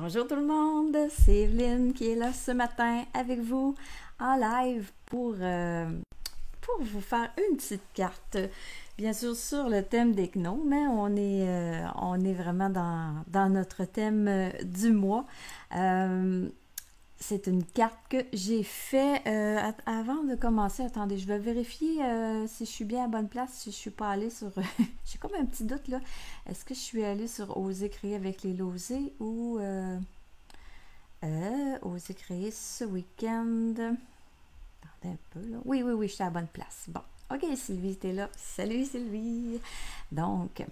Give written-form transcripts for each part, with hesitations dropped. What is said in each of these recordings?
Bonjour tout le monde, c'est Evelyne qui est là ce matin avec vous en live pour vous faire une petite carte. Bien sûr sur le thème des gnomes, mais on est vraiment dans notre thème du mois. C'est une carte que j'ai fait avant de commencer. Attendez, je vais vérifier si je suis bien à bonne place, si je suis pas allée sur... j'ai comme un petit doute là. Est-ce que je suis allée sur Oser créer avec les losés ou Oser créer ce week-end? Attendez un peu là. Oui, je suis à la bonne place. Bon, ok, Sylvie, t'es là. Salut Sylvie! Donc,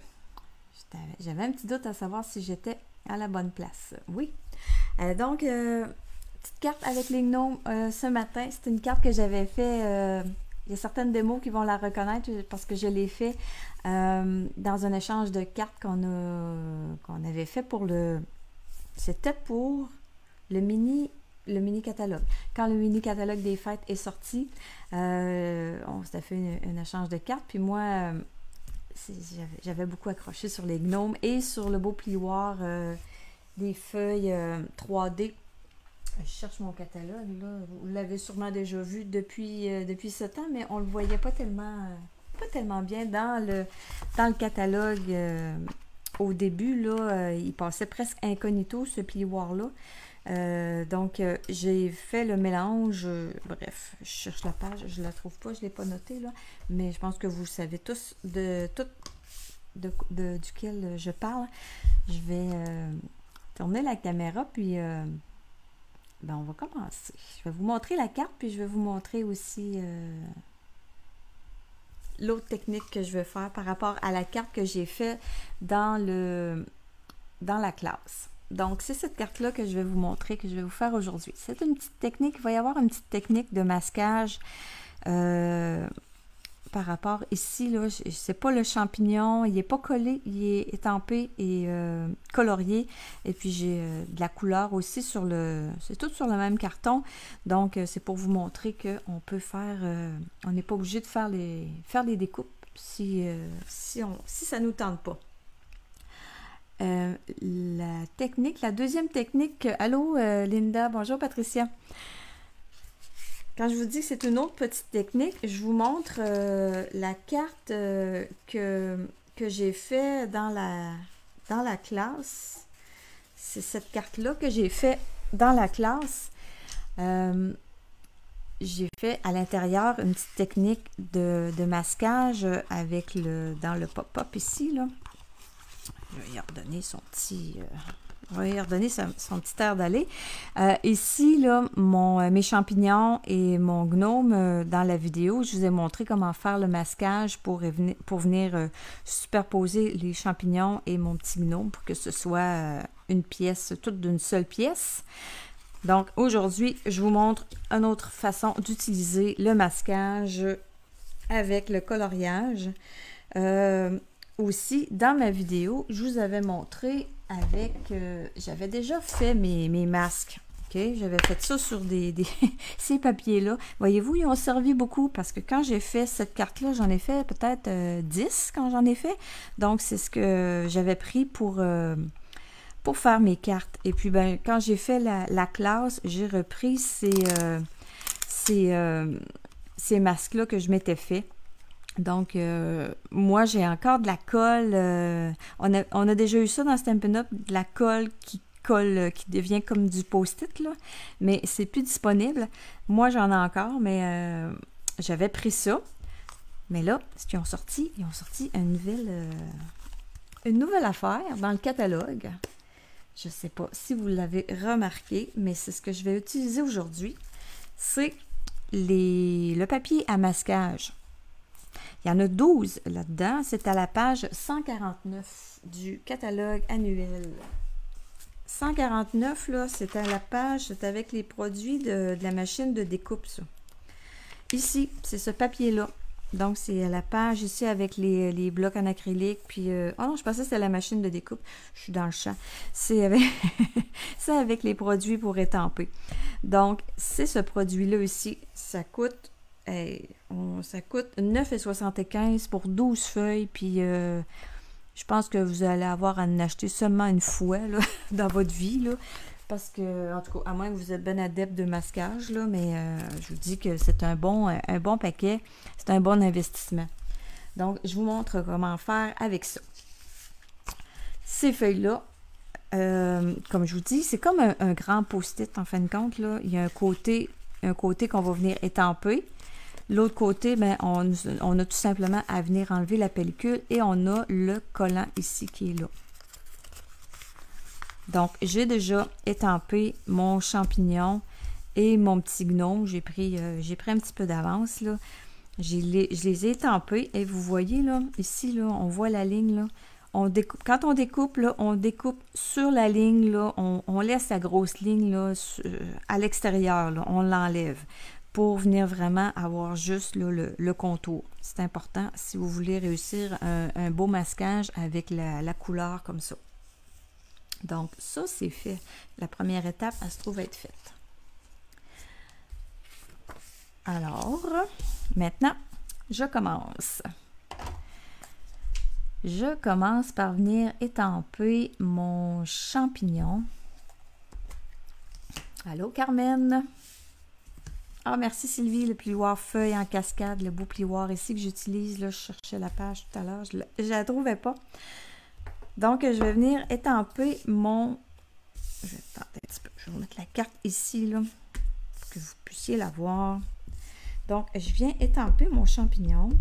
j'avais un petit doute à savoir si j'étais à la bonne place. Oui. Donc... petite carte avec les gnomes ce matin. C'est une carte que j'avais fait. Il y a certaines démos qui vont la reconnaître parce que je l'ai fait dans un échange de cartes qu'on avait fait pour le... C'était pour le mini catalogue. Quand le mini catalogue des fêtes est sorti, on s'était fait un échange de cartes. Puis moi, j'avais beaucoup accroché sur les gnomes et sur le beau plioir des feuilles 3D. Je cherche mon catalogue, là. Vous l'avez sûrement déjà vu depuis ce temps, mais on ne le voyait pas tellement bien dans le catalogue. Au début, là, il passait presque incognito, ce plioir-là. Donc, j'ai fait le mélange. Bref, je cherche la page, je ne la trouve pas, je ne l'ai pas notée, là. Mais je pense que vous savez tous duquel je parle. Je vais tourner la caméra, puis... ben, on va commencer. Je vais vous montrer la carte, puis je vais vous montrer aussi l'autre technique que je vais faire par rapport à la carte que j'ai faite dans la classe. Donc, c'est cette carte-là que je vais vous montrer, que je vais vous faire aujourd'hui. C'est une petite technique, il va y avoir une petite technique de masquage par rapport ici, là, c'est pas le champignon, il n'est pas collé, il est étampé et colorié. Et puis j'ai de la couleur aussi sur c'est tout sur le même carton. Donc c'est pour vous montrer qu'on peut faire, on n'est pas obligé de faire les découpes si ça nous tente pas. La deuxième technique, allô Linda, bonjour Patricia. Quand je vous dis que c'est une autre petite technique, je vous montre la carte que j'ai fait dans la classe. C'est cette carte-là que j'ai fait dans la classe. J'ai fait à l'intérieur une petite technique de masquage avec dans le pop-up ici, là. Je vais y redonner son petit... on va y redonner son petit air d'aller. Ici, là, mes champignons et mon gnome, dans la vidéo, je vous ai montré comment faire le masquage pour venir superposer les champignons et mon petit gnome pour que ce soit une pièce, toute d'une seule pièce. Donc, aujourd'hui, je vous montre une autre façon d'utiliser le masquage avec le coloriage. Aussi, dans ma vidéo, je vous avais montré avec... j'avais déjà fait mes masques. Okay? J'avais fait ça sur ces papiers-là. Voyez-vous, ils ont servi beaucoup parce que quand j'ai fait cette carte-là, j'en ai fait peut-être 10 quand j'en ai fait. Donc, c'est ce que j'avais pris pour faire mes cartes. Et puis, ben, quand j'ai fait la classe, j'ai repris ces masques-là que je m'étais fait. Donc, moi, j'ai encore de la colle. On a déjà eu ça dans Stampin' Up, de la colle qui colle, qui devient comme du post-it, là. Mais c'est plus disponible. Moi, j'en ai encore, mais j'avais pris ça. Mais là, ce qu'ils ont sorti, une nouvelle affaire dans le catalogue. Je ne sais pas si vous l'avez remarqué, mais c'est ce que je vais utiliser aujourd'hui. C'est le papier à masquage. Il y en a 12 là-dedans. C'est à la page 149 du catalogue annuel. 149, là, c'est à la page, c'est avec les produits de la machine de découpe, ça. Ici, c'est ce papier-là. Donc, c'est à la page ici avec les blocs en acrylique. Puis, oh non, je pensais que c'était la machine de découpe. Je suis dans le champ. C'est avec les produits pour étamper. Donc, c'est ce produit-là ici. Ça coûte 9,75 pour 12 feuilles. Puis, Je pense que vous allez avoir à en acheter seulement une fois là, dans votre vie, là, parce que, en tout cas, à moins que vous êtes bien adepte de masquage, là, mais je vous dis que c'est un bon paquet, c'est un bon investissement. Donc, je vous montre comment faire avec ça. Ces feuilles-là, comme je vous dis, c'est comme un grand post-it en fin de compte, là. Il y a un côté qu'on va venir étamper. L'autre côté, ben, on a tout simplement à venir enlever la pellicule et on a le collant ici qui est là. Donc, j'ai déjà étampé mon champignon et mon petit gnome. J'ai pris un petit peu d'avance, là. Je les ai étampés et vous voyez, là, ici, là, on voit la ligne, là. Quand on découpe, là, on découpe sur la ligne, là, on laisse la grosse ligne là, à l'extérieur, on l'enlève pour venir vraiment avoir juste là, le contour. C'est important si vous voulez réussir un beau masquage avec la couleur comme ça. Donc, ça, c'est fait. La première étape, elle se trouve être faite. Alors, maintenant, je commence. Je commence par venir étamper mon champignon. Allô, Carmen? Ah, merci Sylvie, le plioir feuille en cascade, le beau plioir ici que j'utilise. Là, je cherchais la page tout à l'heure, je ne la trouvais pas. Donc, je vais venir étamper mon... Je vais tenter un petit peu. Je vais mettre la carte ici, là, pour que vous puissiez la voir. Donc, je viens étamper mon champignon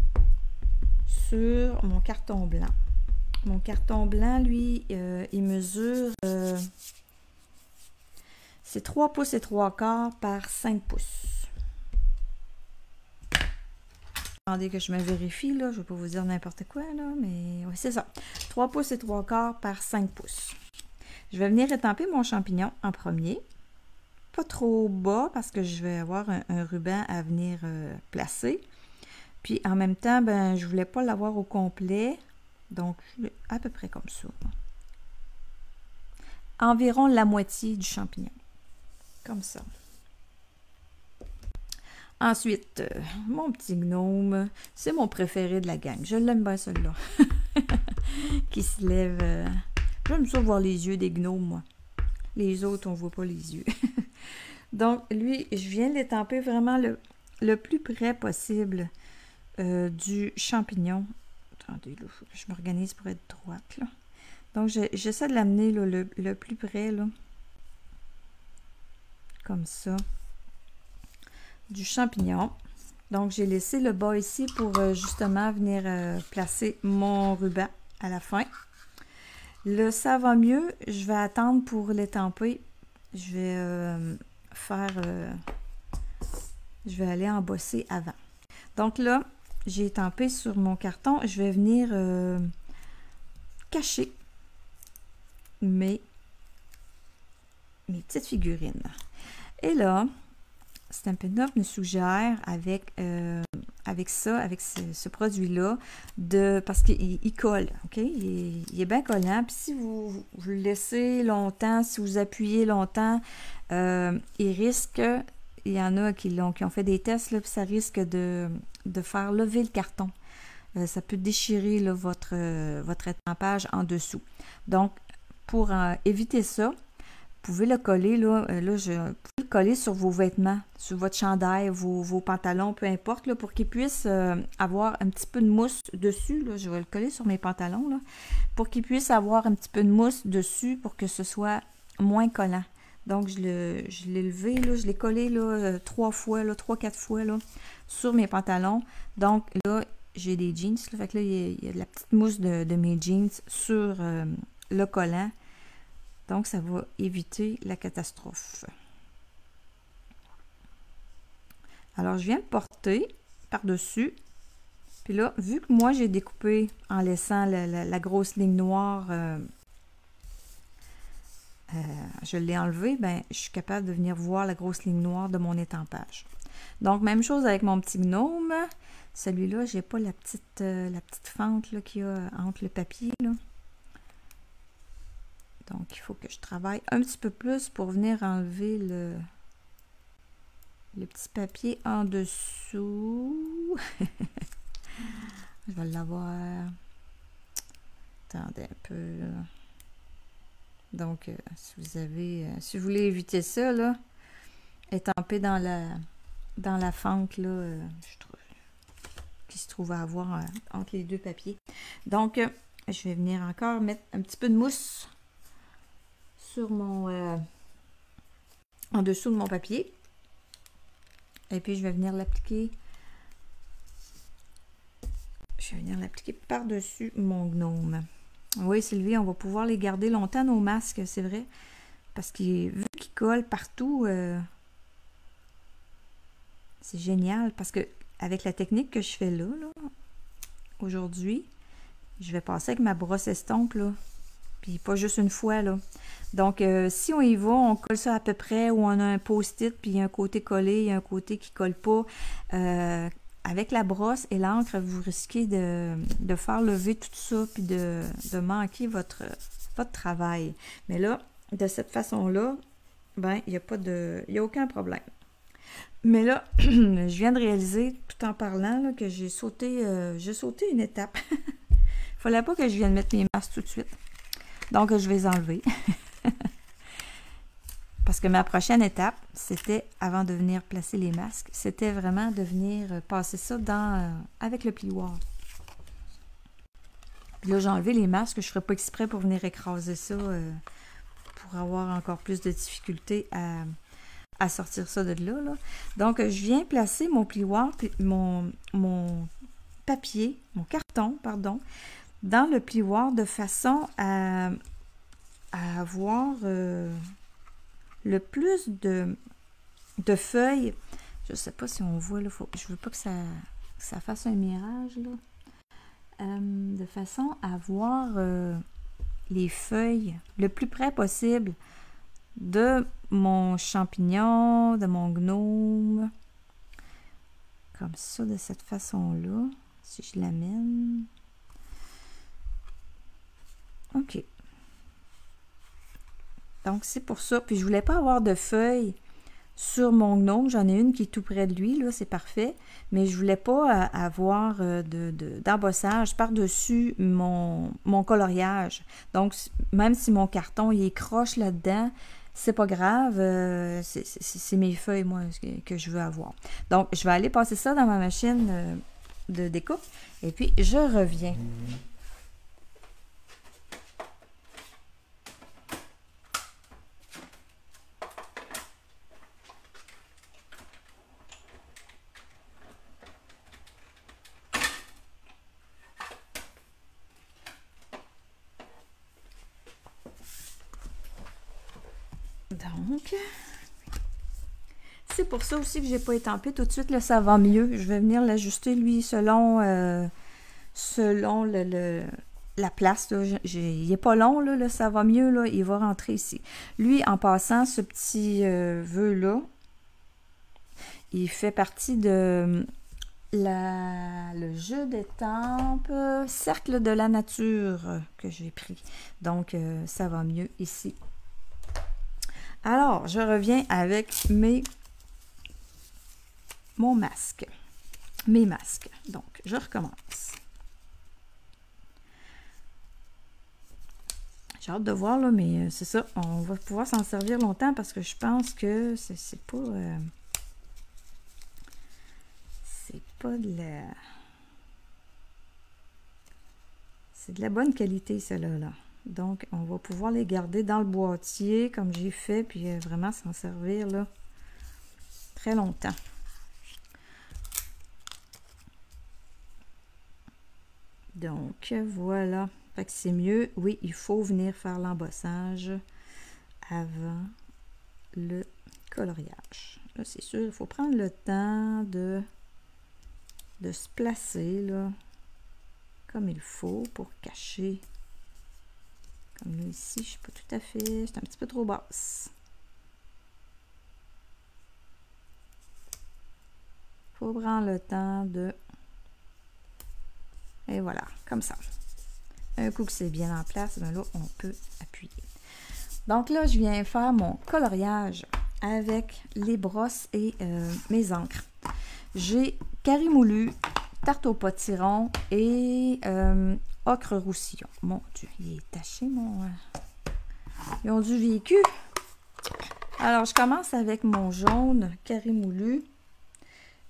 sur mon carton blanc. Mon carton blanc, lui, il mesure... c'est 3 pouces et 3 quarts par 5 pouces. Attendez que je me vérifie, là. Je ne vais pas vous dire n'importe quoi, là, mais oui, c'est ça. 3 pouces et 3 quarts par 5 pouces. Je vais venir étamper mon champignon en premier. Pas trop bas parce que je vais avoir un ruban à venir placer. Puis en même temps, ben, je ne voulais pas l'avoir au complet. Donc, à peu près comme ça. Environ la moitié du champignon. Comme ça. Ensuite, mon petit gnome, c'est mon préféré de la gang. Je l'aime bien celui-là. Qui se lève. J'aime ça voir les yeux des gnomes, moi. Les autres, on ne voit pas les yeux. Donc, lui, je viens l'étamper vraiment le plus près possible du champignon. Attendez, là, je m'organise pour être droite, là. Donc, j'essaie de l'amener le plus près, là. Comme ça. Du champignon. Donc, j'ai laissé le bas ici pour justement venir placer mon ruban à la fin. Là, ça va mieux. Je vais attendre pour l'étamper. Je vais je vais aller embosser avant. Donc là, j'ai étampé sur mon carton. Je vais venir cacher mes petites figurines. Et là, Stampin' Up! Nous suggère avec ce produit-là, parce qu'il colle, OK? Il est bien collant. Puis si vous le laissez longtemps, si vous appuyez longtemps, il risque, il y en a qui ont fait des tests, là, puis ça risque de faire lever le carton. Ça peut déchirer là, votre étampage en dessous. Donc, pour éviter ça, vous pouvez le coller, vous pouvez le coller sur vos vêtements, sur votre chandail, vos pantalons, peu importe, là, pour qu'il puisse avoir un petit peu de mousse dessus. Là, je vais le coller sur mes pantalons, là, pour qu'il puisse avoir un petit peu de mousse dessus pour que ce soit moins collant. Donc, je l'ai levé, là, je l'ai collé là, 3 fois, 3-4 fois là, sur mes pantalons. Donc, là, j'ai des jeans. Là, fait que là, il y a de la petite mousse de mes jeans sur le collant. Donc, ça va éviter la catastrophe. Alors, je viens de porter par-dessus. Puis là, vu que moi, j'ai découpé en laissant la grosse ligne noire, je l'ai enlevée, ben, je suis capable de venir voir la grosse ligne noire de mon étampage. Donc, même chose avec mon petit gnome. Celui-là, j'ai pas la petite fente qu'il y a entre le papier, là. Donc, il faut que je travaille un petit peu plus pour venir enlever le petit papier en dessous. Je vais l'avoir Attendez un peu, là. Donc, si vous voulez éviter ça, là, étamper dans la fente, là, qui se trouve à avoir entre les deux papiers. Donc, je vais venir encore mettre un petit peu de mousse sur mon... en dessous de mon papier. Et puis, je vais venir l'appliquer. Je vais venir l'appliquer par-dessus mon gnome. Oui, Sylvie, on va pouvoir les garder longtemps, nos masques, c'est vrai. Parce que vu qu'ils collent partout, c'est génial. Parce que avec la technique que je fais là aujourd'hui, je vais passer avec ma brosse estompe, là. Puis pas juste une fois, là. Donc, si on y va, on colle ça à peu près, ou on a un post-it, puis il y a un côté collé, il y a un côté qui colle pas. Avec la brosse et l'encre, vous risquez de faire lever tout ça, puis de manquer votre travail. Mais là, de cette façon-là, ben, il n'y a aucun problème. Mais là, je viens de réaliser, tout en parlant, là, que j'ai sauté une étape. Il ne fallait pas que je vienne mettre mes masques tout de suite. Donc, je vais les enlever. Parce que ma prochaine étape, c'était, avant de venir placer les masques, c'était vraiment de venir passer ça avec le plioir. Puis là, j'ai enlevé les masques, je ne ferai pas exprès pour venir écraser ça, pour avoir encore plus de difficultés à sortir ça de là, là. Donc, je viens placer mon plioir, mon papier, mon carton, pardon, dans le plioir de façon à avoir le plus de feuilles. Je ne sais pas si on voit, là, je ne veux pas que ça fasse un mirage, là. De façon à voir les feuilles le plus près possible de mon champignon, de mon gnome. Comme ça, de cette façon-là. Si je l'amène. OK. Donc, c'est pour ça. Puis, je voulais pas avoir de feuilles sur mon gnome. J'en ai une qui est tout près de lui, là, c'est parfait. Mais je voulais pas avoir d'embossage par-dessus mon coloriage. Donc, même si mon carton, il est croche là-dedans, c'est pas grave. C'est mes feuilles, moi, que je veux avoir. Donc, je vais aller passer ça dans ma machine de découpe. Et puis, je reviens. Donc, c'est pour ça aussi que j'ai pas étampé tout de suite, là, ça va mieux. Je vais venir l'ajuster, lui, selon la place. Là. Il n'est pas long, là, ça va mieux, là, il va rentrer ici. Lui, en passant, ce petit vœu-là, il fait partie de le jeu d'étampes Cercle de la nature que j'ai pris. Donc, ça va mieux ici. Alors, je reviens avec mes masques. Donc, je recommence. J'ai hâte de voir, là, mais c'est ça. On va pouvoir s'en servir longtemps parce que je pense que c'est pas... c'est pas de la... C'est de la bonne qualité, celle-là, là. Donc, on va pouvoir les garder dans le boîtier, comme j'ai fait, puis vraiment s'en servir, là, très longtemps. Donc, voilà. Fait que c'est mieux. Oui, il faut venir faire l'embossage avant le coloriage. Là, c'est sûr, il faut prendre le temps de se placer, là, comme il faut pour cacher. Comme là, ici, je ne suis pas tout à fait... C'est un petit peu trop basse. Il faut prendre le temps de... Et voilà, comme ça. Un coup que c'est bien en place, ben là, on peut appuyer. Donc là, je viens faire mon coloriage avec les brosses et mes encres. J'ai Carré Moulu, Tarte au potiron et ocre roussillon. Mon Dieu, il est taché, mon... Ils ont du vécu. Alors, je commence avec mon jaune carré moulu.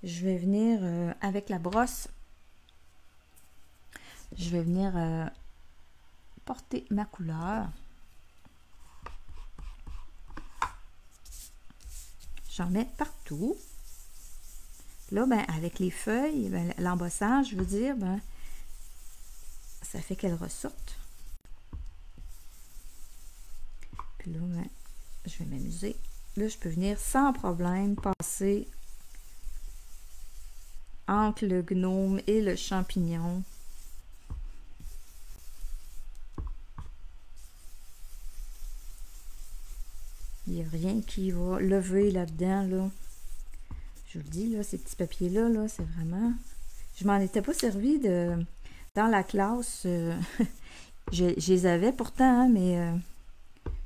Je vais venir avec la brosse. Je vais venir porter ma couleur. J'en mets partout. Là, ben, avec les feuilles, ben, l'embossage, je veux dire, ben, ça fait qu'elles ressortent. Puis là, ben, je vais m'amuser. Là, je peux venir sans problème passer entre le gnome et le champignon. Il n'y a rien qui va lever là-dedans, là. Je vous le dis, là, ces petits papiers-là, là, c'est vraiment... Je m'en étais pas servi de... Dans la classe, je les avais pourtant, hein, mais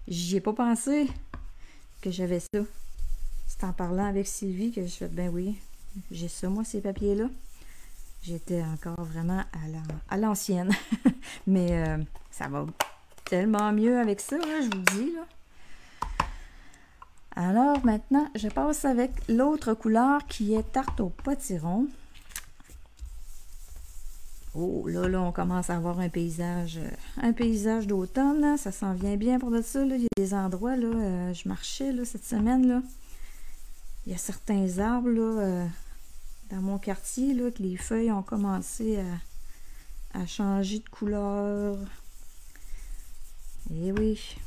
j'y ai pas pensé que j'avais ça. C'est en parlant avec Sylvie que je fais, ben oui, j'ai ça, moi, ces papiers-là. J'étais encore vraiment à l'ancienne. Mais ça va tellement mieux avec ça, là, je vous le dis, là. Alors, maintenant, je passe avec l'autre couleur qui est tarte au potiron. Oh, là, on commence à avoir un paysage d'automne, hein. Ça s'en vient bien pour de ça, là. Il y a des endroits, là, je marchais, là, cette semaine, là. Il y a certains arbres, là, dans mon quartier, là, que les feuilles ont commencé à changer de couleur. Eh oui.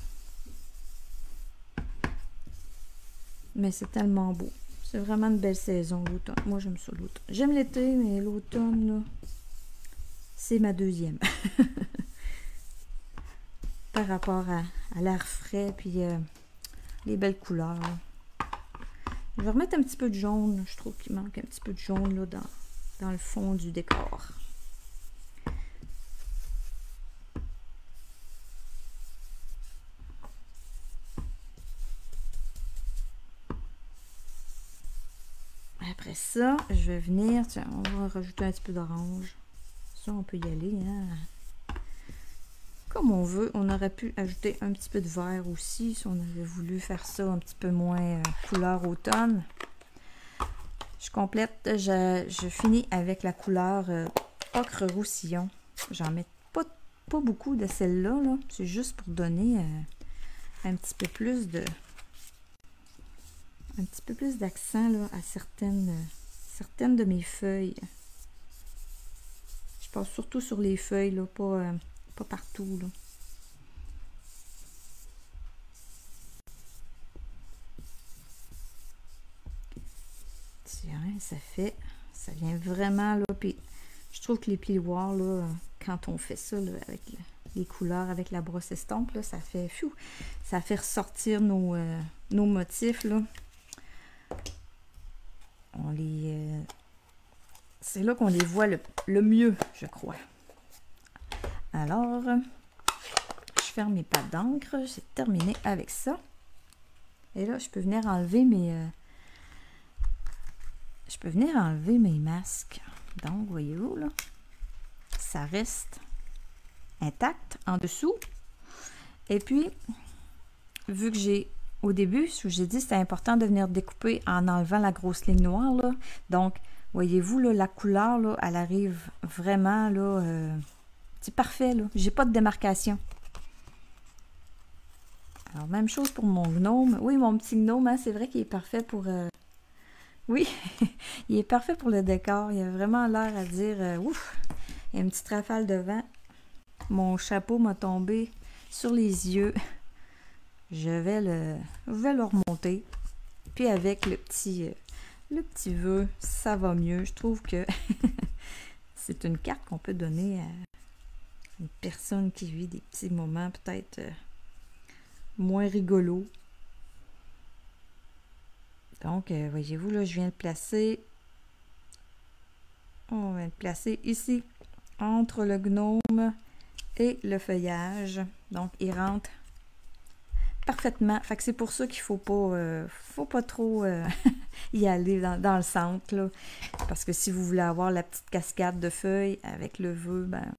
Mais c'est tellement beau. C'est vraiment une belle saison, l'automne. Moi, j'aime ça, l'automne. J'aime l'été, mais l'automne, là, c'est ma deuxième. Par rapport à l'air frais, puis les belles couleurs. Je vais remettre un petit peu de jaune. Je trouve qu'il manque un petit peu de jaune, là, dans le fond du décor. Après ça, je vais venir, tiens, on va rajouter un petit peu d'orange. Ça, on peut y aller, hein. Comme on veut. On aurait pu ajouter un petit peu de vert aussi, si on avait voulu faire ça un petit peu moins couleur automne. Je complète, je finis avec la couleur ocre roussillon. J'en mets pas beaucoup de celle-là, là. C'est juste pour donner un petit peu plus d'accent là, à certaines de mes feuilles. Je passe surtout sur les feuilles, là, pas partout, là. Tiens, ça vient vraiment, là, puis je trouve que les plioirs, là, quand on fait ça, là, avec les couleurs, avec la brosse estompe, là, ça fait ressortir nos motifs, là. C'est là qu'on les voit le mieux, je crois. Alors, je ferme mes pattes d'encre. J'ai terminé avec ça. Et là, je peux venir enlever mes masques. Donc, voyez-vous, là, ça reste intact en dessous. Et puis, vu que au début, j'ai dit, c'était important de venir découper en enlevant la grosse ligne noire, là. Donc, voyez-vous, là, la couleur, là, elle arrive vraiment, là, c'est parfait, là. J'ai pas de démarcation. Alors, même chose pour mon gnome. Oui, mon petit gnome, hein, c'est vrai qu'il est parfait pour... Oui, il est parfait pour le décor. Il a vraiment l'air à dire, ouf, il y a une petite rafale de vent. Mon chapeau m'a tombé sur les yeux. Je vais le remonter. Puis avec le petit vœu, ça va mieux. Je trouve que c'est une carte qu'on peut donner à une personne qui vit des petits moments peut-être moins rigolos. Donc, voyez-vous, là, je viens de placer. On va le placer ici, entre le gnome et le feuillage. Donc, il rentre parfaitement. Fait que c'est pour ça qu'il faut pas trop y aller dans le centre, là. Parce que si vous voulez avoir la petite cascade de feuilles avec le vœu, ben,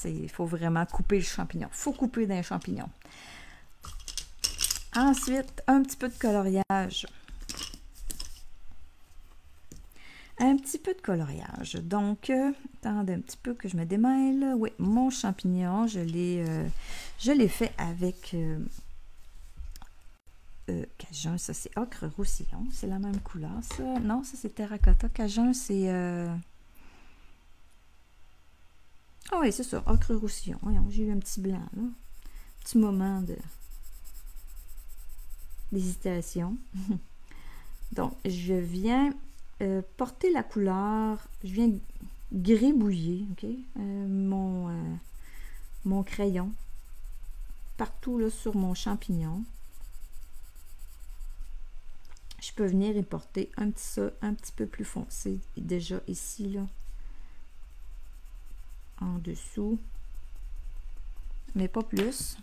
il faut vraiment couper le champignon. Il faut couper d'un champignon. Ensuite, un petit peu de coloriage. Un petit peu de coloriage. Donc, attendez un petit peu que je me démêle. Oui, mon champignon, je l'ai fait avec Cajun. Ça, c'est ocre roussillon. C'est la même couleur, ça. Non, ça, c'est terracotta. Cajun, c'est... Ah oui, c'est ça, ocre roussillon. Voyons, j'ai eu un petit blanc, là. Petit moment d'hésitation. Donc, je viens porter la couleur, je viens gribouiller, ok, mon crayon partout là sur mon champignon. Je peux venir y porter un petit peu plus foncé, déjà ici là, en dessous, mais pas plus.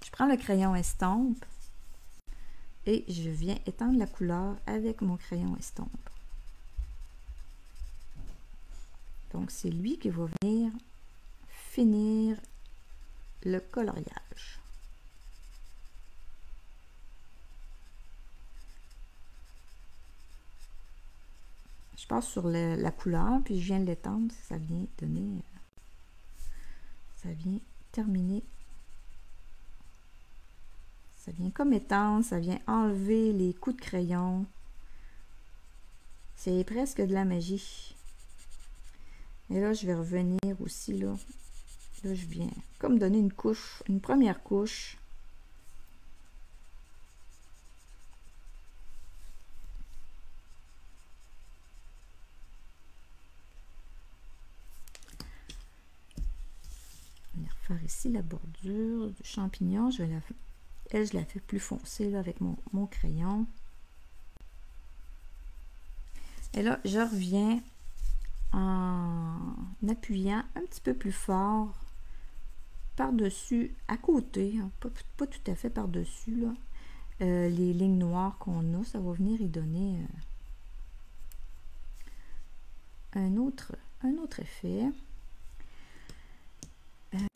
Je prends le crayon estompe et je viens étendre la couleur avec mon crayon estompe. Donc, c'est lui qui va venir finir le coloriage. Je passe sur la couleur, puis je viens l'étendre. Ça vient donner... ça vient terminer. Ça vient comme étendre, ça vient enlever les coups de crayon. C'est presque de la magie. Et là, je vais revenir aussi, là. Là, je viens comme donner une couche, une première couche. On va refaire ici la bordure du champignon. Je la fais plus foncée là, avec mon crayon. Et là, je reviens en appuyant un petit peu plus fort par-dessus, à côté, hein, pas tout à fait par-dessus, là, les lignes noires qu'on a, ça va venir y donner un autre effet.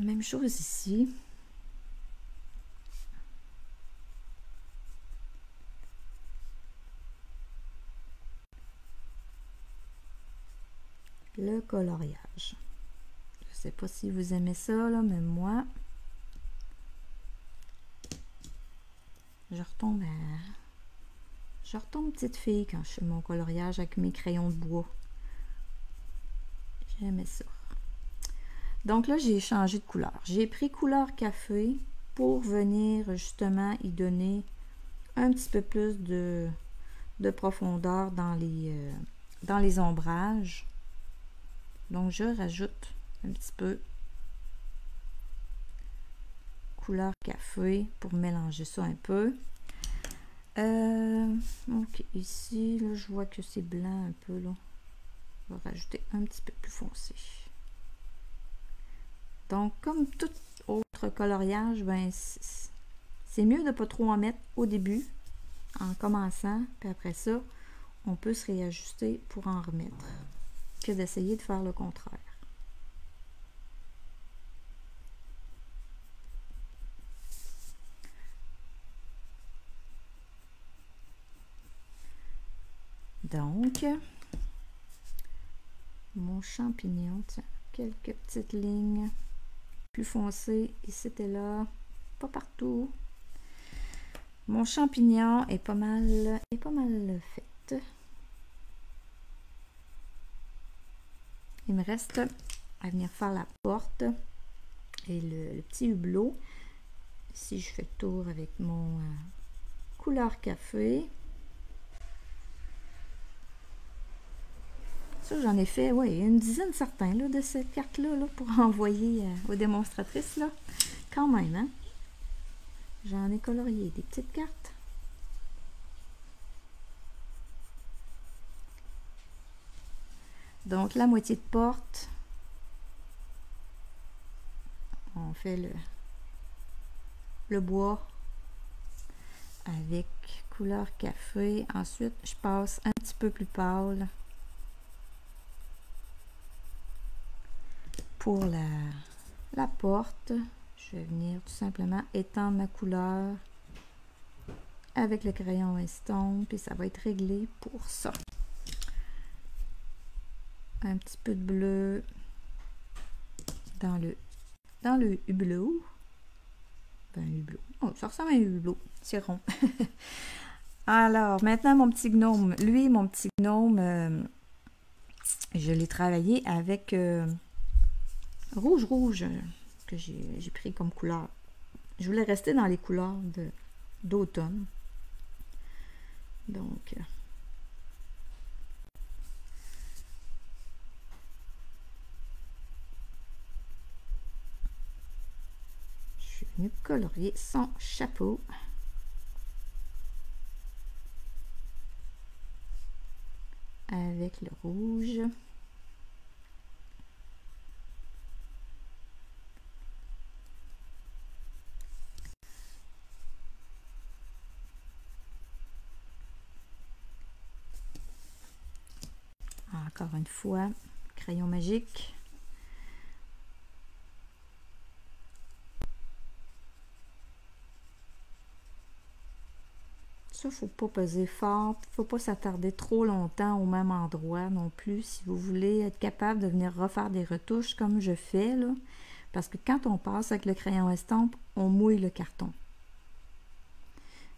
Même chose ici. Le coloriage. Je sais pas si vous aimez ça, là, mais moi, je retombe petite fille quand je fais mon coloriage avec mes crayons de bois. J'aimais ça. Donc là, j'ai changé de couleur. J'ai pris couleur café pour venir justement y donner un petit peu plus de profondeur dans les ombrages. Donc, je rajoute un petit peu couleur café pour mélanger ça un peu. Ok, ici, là, je vois que c'est blanc un peu, là. On va rajouter un petit peu plus foncé. Donc, comme tout autre coloriage, ben, c'est mieux de ne pas trop en mettre au début, en commençant, puis après ça, on peut se réajuster pour en remettre, que d'essayer de faire le contraire. Donc, mon champignon, tiens, quelques petites lignes plus foncées ici et là, pas partout. Mon champignon est pas mal fait. Il me reste à venir faire la porte et le petit hublot. Ici, je fais le tour avec mon couleur café. Ça, j'en ai fait, oui, une dizaine certains là, de cette carte-là là, pour envoyer aux démonstratrices. Là. Quand même, hein? J'en ai colorié des petites cartes. Donc, la moitié de porte. On fait le bois avec couleur café. Ensuite, je passe un petit peu plus pâle pour la porte. Je vais venir tout simplement étendre ma couleur avec le crayon estompe et ça va être réglé pour ça. Un petit peu de bleu dans le hublot. Ben, hublot. Oh, ça ressemble à un hublot. C'est rond. Alors, maintenant, mon petit gnome. Lui, mon petit gnome, je l'ai travaillé avec rouge que j'ai pris comme couleur. Je voulais rester dans les couleurs d'automne. Donc, je suis venue colorier son chapeau. Avec le rouge. Encore une fois, crayon magique. Ça, faut pas peser fort, faut pas s'attarder trop longtemps au même endroit non plus si vous voulez être capable de venir refaire des retouches comme je fais là, parce que quand on passe avec le crayon estompe, on mouille le carton.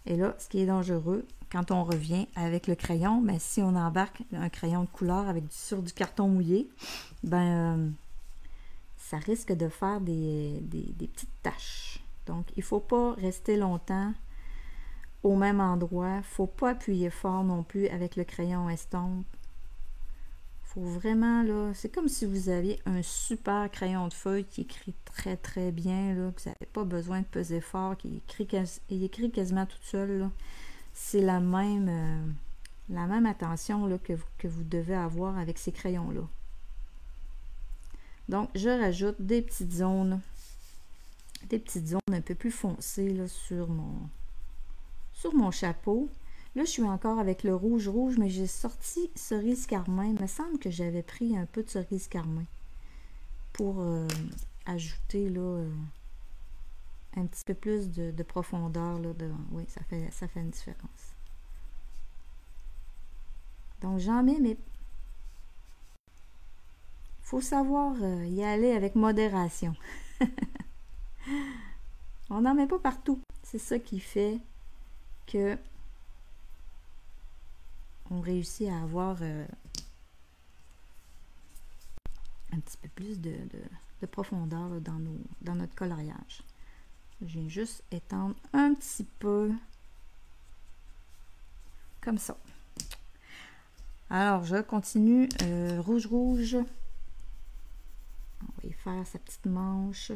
Et là, ce qui est dangereux, quand on revient avec le crayon, ben, si on embarque un crayon de couleur sur du carton mouillé, ben ça risque de faire des petites taches. Donc, il ne faut pas rester longtemps au même endroit. Il ne faut pas appuyer fort non plus avec le crayon estompe. Il faut vraiment, là, c'est comme si vous aviez un super crayon de feuille qui écrit très très bien, là, que vous n'avez pas besoin de peser fort, qui écrit quasiment tout seul. C'est la même attention là, que vous devez avoir avec ces crayons-là. Donc, je rajoute des petites zones un peu plus foncées là, sur mon chapeau. Là, je suis encore avec le rouge, mais j'ai sorti cerise carmin. Il me semble que j'avais pris un peu de cerise carmin pour ajouter là, un petit peu plus de profondeur. Là, oui, ça fait une différence. Donc, j'en mets, mais il faut savoir y aller avec modération. On n'en met pas partout. C'est ça qui fait que on réussit à avoir un petit peu plus de profondeur là, dans notre coloriage. Je viens juste étendre un petit peu comme ça. Alors, je continue rouge. On va y faire sa petite manche.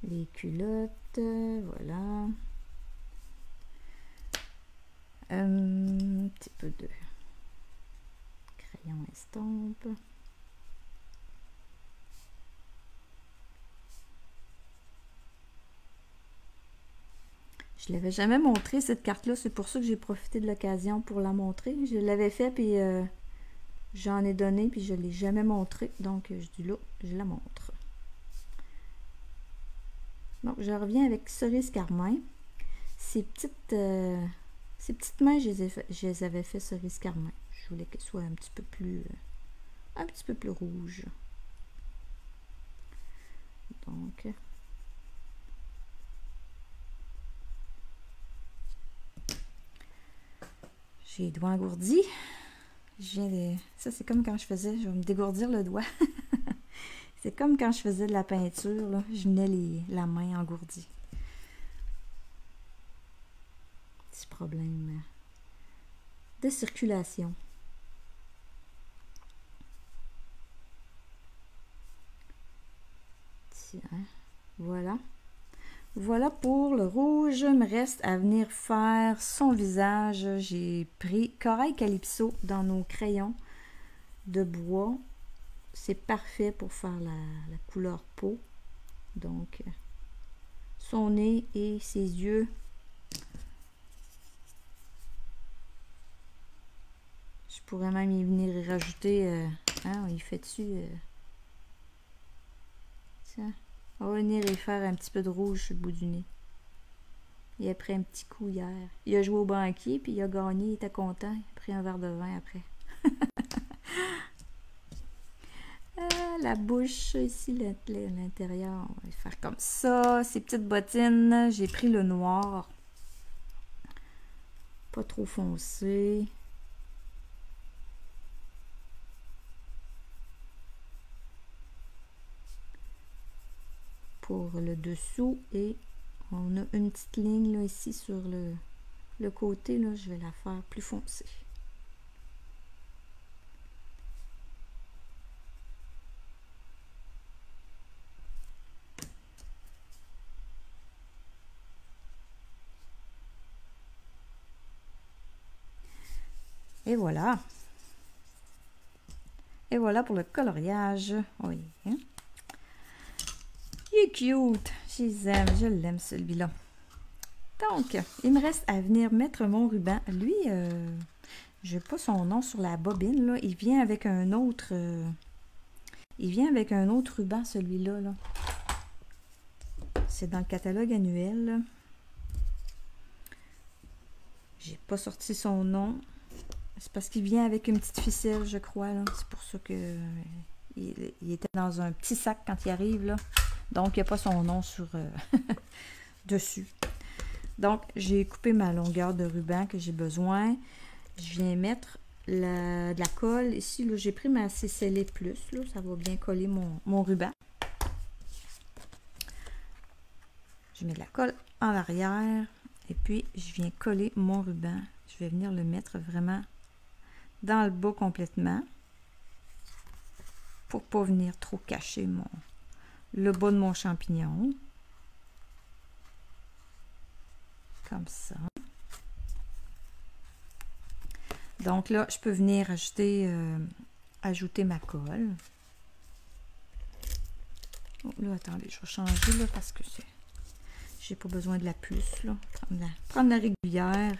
Les culottes, voilà. Un petit peu de crayon estompe. Je ne l'avais jamais montré cette carte-là, c'est pour ça que j'ai profité de l'occasion pour la montrer. Je l'avais fait, puis j'en ai donné, puis je ne l'ai jamais montré. Donc, je dis là, je la montre. Donc, je reviens avec cerise carmin. Ces petites mains, je les avais fait cerise carmin. Je voulais qu'elles soient un petit peu plus rouge. Donc, j'ai les doigts engourdis. Ça, c'est comme quand je vais me dégourdir le doigt. C'est comme quand je faisais de la peinture, là, je venais la main engourdie. Petit problème de circulation. Tiens, voilà. Voilà pour le rouge. Il me reste à venir faire son visage. J'ai pris Corail Calypso dans nos crayons de bois. C'est parfait pour faire la couleur peau. Donc, son nez et ses yeux. Je pourrais même y venir y rajouter... on y fait dessus... tiens. On va venir y faire un petit peu de rouge sur le bout du nez. Il a pris un petit coup hier. Il a joué au banquier, puis il a gagné, il était content. Il a pris un verre de vin après. La bouche, ici, l'intérieur, on va faire comme ça. Ces petites bottines, j'ai pris le noir. Pas trop foncé. Pour le dessous, et on a une petite ligne là, ici sur le côté, là, je vais la faire plus foncée. Et voilà. Et voilà pour le coloriage. Oui. Hein? Il est cute. Je l'aime celui-là. Donc, il me reste à venir mettre mon ruban. Lui, je n'ai pas son nom sur la bobine. Là. Il vient avec un autre... il vient avec un autre ruban, celui-là. Là. C'est dans le catalogue annuel. J'ai pas sorti son nom. C'est parce qu'il vient avec une petite ficelle, je crois. C'est pour ça que il était dans un petit sac quand il arrive. Là. Donc, il n'y a pas son nom sur dessus. Donc, j'ai coupé ma longueur de ruban que j'ai besoin. Je viens mettre de la colle. Ici, j'ai pris ma CCLé plus. Là, ça va bien coller mon ruban. Je mets de la colle en arrière. Et puis, je viens coller mon ruban. Je vais venir le mettre vraiment dans le bas complètement. Pour ne pas venir trop cacher le bas de mon champignon. Comme ça. Donc là, je peux venir ajouter ma colle. Oh, là, attendez, je vais changer là parce que j'ai pas besoin de la puce. Là. Prendre la régulière.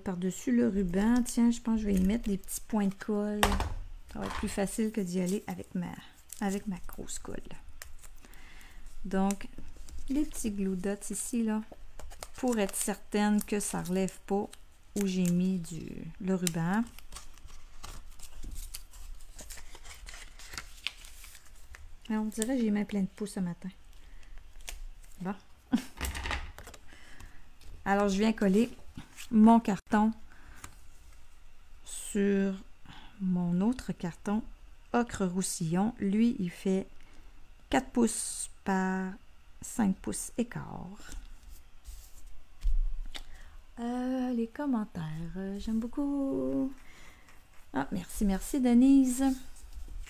Par-dessus le ruban, tiens, je pense que je vais y mettre des petits points de colle. Ça va être plus facile que d'y aller avec ma grosse colle. Donc, les petits glue dots ici, là, pour être certaine que ça ne relève pas où j'ai mis le ruban. Alors, on dirait que j'ai mis plein de pouces ce matin. Bon. Alors, je viens coller mon carton sur mon autre carton ocre roussillon. Lui, il fait 4 pouces par 5 pouces et quart. Les commentaires, j'aime beaucoup. Ah, merci Denise.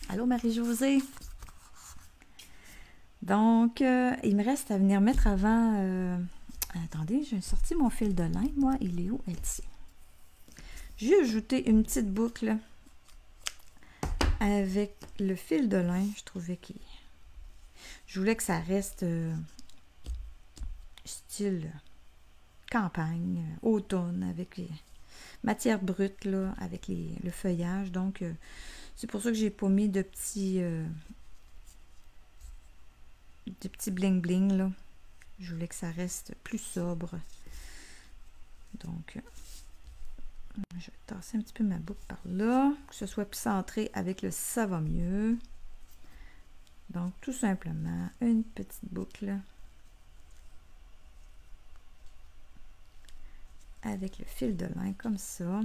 Allô Marie-Josée. Donc, il me reste à venir mettre avant... attendez, j'ai sorti mon fil de lin, moi. Il est où? Elle ici. J'ai ajouté une petite boucle avec le fil de lin. Je trouvais que je voulais que ça reste style campagne, automne, avec les matières brutes, là, avec le feuillage. Donc, c'est pour ça que j'ai pas mis de petits bling bling, là. Je voulais que ça reste plus sobre. Donc, je vais tasser un petit peu ma boucle par là, que ce soit plus centré avec le ça va mieux. Donc, tout simplement, une petite boucle avec le fil de lin comme ça.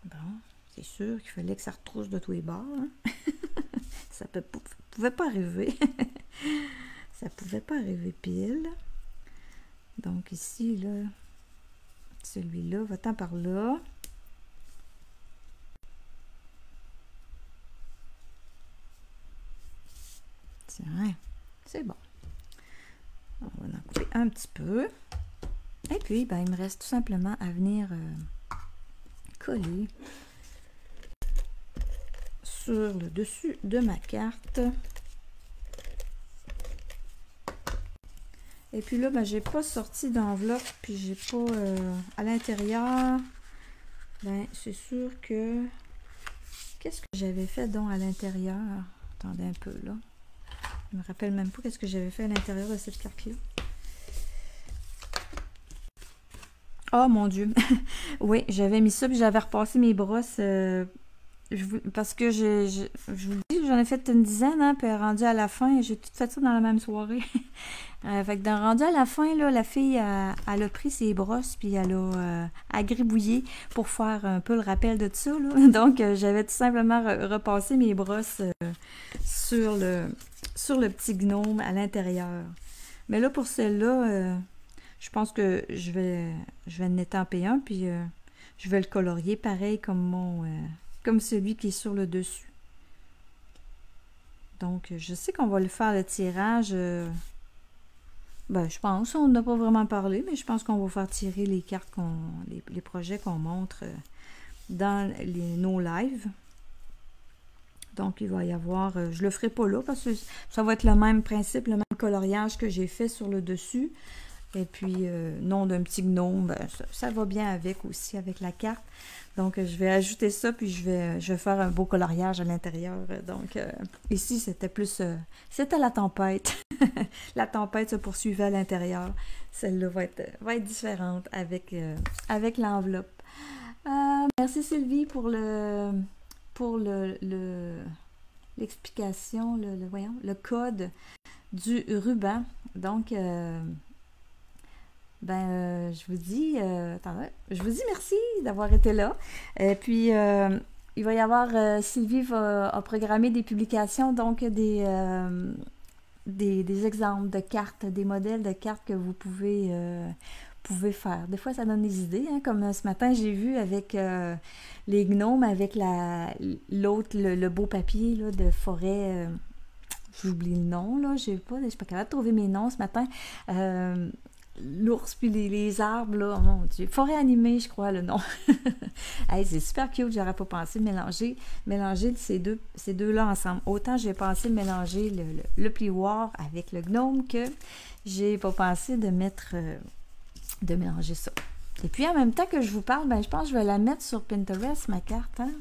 Bon, c'est sûr qu'il fallait que ça retrousse de tous les bords. Hein? Ça pouvait pas arriver. Ça pouvait pas arriver pile. Donc ici, là, celui-là va-t'en par là. Tiens, c'est bon. On va en couper un petit peu. Et puis, ben, il me reste tout simplement à venir coller sur le dessus de ma carte. Et puis là, ben, j'ai pas sorti d'enveloppe, puis j'ai pas à l'intérieur. Ben, c'est sûr que... Qu'est-ce que j'avais fait donc à l'intérieur? Attendez un peu, là. Je me rappelle même pas qu'est-ce que j'avais fait à l'intérieur de cette carte-là. Oh mon Dieu! Oui, j'avais mis ça, puis j'avais repassé mes brosses... parce que je vous dis, j'en ai fait une dizaine, hein, puis rendu à la fin, j'ai tout fait ça dans la même soirée. Fait que rendu à la fin, là, la fille, elle a pris ses brosses, puis elle a agribouillé pour faire un peu le rappel de tout ça, là. Donc, j'avais tout simplement repassé mes brosses sur le petit gnome à l'intérieur. Mais là, pour celle-là, je pense que je vais en étamper un, puis je vais le colorier pareil comme celui qui est sur le dessus. Donc, je sais qu'on va le faire le tirage. Ben, je pense, on n'a pas vraiment parlé, mais je pense qu'on va faire tirer les cartes, les projets qu'on montre dans nos lives. Donc, il va y avoir... je le ferai pas là parce que ça va être le même principe, le même coloriage que j'ai fait sur le dessus. Et puis, nom d'un petit gnome, ben, ça va bien avec aussi, avec la carte. Donc, je vais ajouter ça, puis je vais faire un beau coloriage à l'intérieur. Donc, ici, c'était plus... c'était la tempête. La tempête se poursuivait à l'intérieur. Celle-là va être différente avec l'enveloppe. Merci Sylvie pour l'explication, le code du ruban. Donc, je vous dis, je vous dis merci d'avoir été là. Et puis, il va y avoir, Sylvie a programmé des publications, donc des exemples de cartes, des modèles de cartes que vous pouvez faire. Des fois, ça donne des idées, hein, comme ce matin, j'ai vu avec les gnomes, avec l'autre, le beau papier là, de forêt. J'oublie le nom, là, je suis pas capable de trouver mes noms ce matin. L'ours puis les arbres, là, oh mon Dieu. Forêt animée, je crois, le nom. Hey, c'est super cute, j'aurais pas pensé mélanger ces deux-là ensemble. Autant j'ai pensé mélanger le plioir avec le gnome que j'ai pas pensé de mélanger ça. Et puis, en même temps que je vous parle, ben, je pense que je vais la mettre sur Pinterest, ma carte, hein?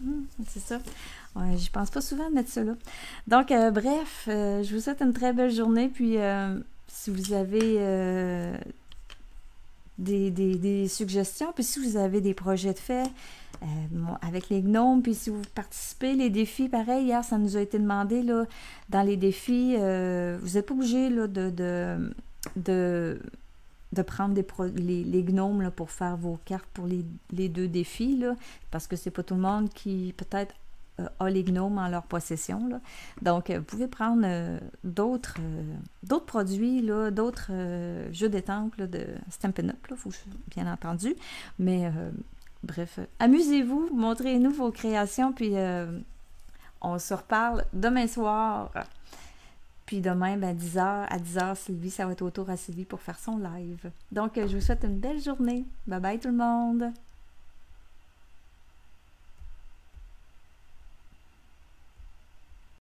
C'est ça. Ouais, je pense pas souvent de mettre ça là. Donc, bref, je vous souhaite une très belle journée, puis si vous avez des suggestions, puis si vous avez des projets de fait avec les gnomes, puis si vous participez, les défis, pareil, hier, ça nous a été demandé, là, dans les défis, vous n'êtes pas obligé, là, de prendre les gnomes là, pour faire vos cartes pour les deux défis, là, parce que c'est pas tout le monde qui, peut-être, a les gnomes en leur possession, là. Donc, vous pouvez prendre d'autres produits, là, d'autres jeux d'étampes de Stampin' Up, là, bien entendu. Mais, bref, amusez-vous, montrez-nous vos créations, puis on se reparle demain soir. Puis demain, ben, à 10h, Sylvie, ça va être au tour à Sylvie pour faire son live. Donc, je vous souhaite une belle journée. Bye bye tout le monde!